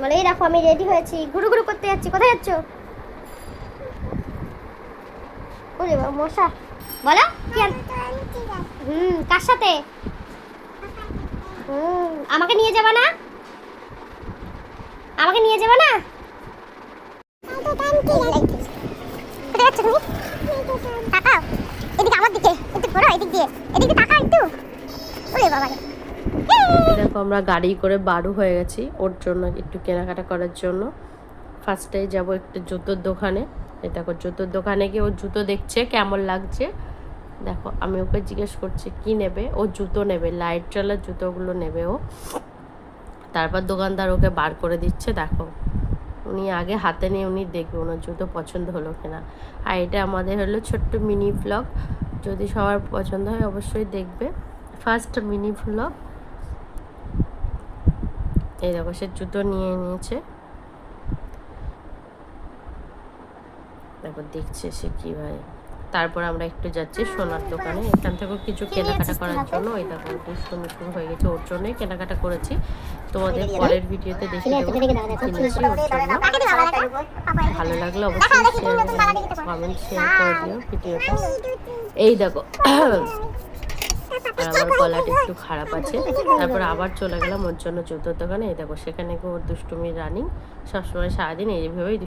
বলে এই দেখো আমি রেডি হয়েছি, ঘুরু ঘুরু করতে যাচ্ছি। কোথায় যাচ্ছ? ওরে বাবা মশা। বলো কি কার সাথে? আমাকে নিয়ে যাবা না? আমাকে নিয়ে যাবা না? কোথায় যাচ্ছ তুমি? তাকাও এদিকে, আমার দিকে একটু ঘোরো, এদিক দিয়ে, এদিকে তাকাও একটু। ওরে বাবা রে। দেখো আমরা গাড়ি করে বারু হয়ে গেছি ওর জন্য একটু কেনাকাটা করার জন্য। ফার্স্টেই যাব একটু জুতোর দোকানে। এই দেখো জুতোর দোকানে গিয়ে ও জুতো দেখছে কেমন লাগছে। দেখো আমি ওকে জিজ্ঞেস করছি কি নেবে, ও জুতো নেবে, লাইট জ্বলার জুতোগুলো নেবে ও। তারপর দোকানদার ওকে বার করে দিচ্ছে। দেখো উনি আগে হাতে নিয়ে উনি দেখবে ওনার জুতো পছন্দ হলো কিনা। আর এটা আমাদের হলো ছোট্ট মিনি ব্লগ, যদি সবার পছন্দ হয় অবশ্যই দেখবে। First mini blog. এই দেখো সে জুতো নিয়ে নিয়েছে, দেখো দেখছে সে কীভাবে। তারপর আমরা একটু যাচ্ছি সোনার দোকানে, এখান থেকেও কিছু কেনাকাটা করার জন্য। ওই দেখো দুষ্টুমি শুরু হয়ে গেছে, ওর জন্যই কেনাকাটা করেছি। তোমাদের পরের ভিডিওতে দেখিয়ে দেবো কিনেছি ওর জন্য। ভালো লাগলে অবশ্যই কমেন্ট শেয়ার করে দিও ভিডিওটা। এই দেখো আর আমার গলাটা একটু খারাপ আছে। তারপর আবার চলে গেলাম ওর জন্য জুতোর দোকানে। এই দেখো সেখানে ওর দুষ্টুমি রানিং, সবসময় সারাদিন এইভাবেই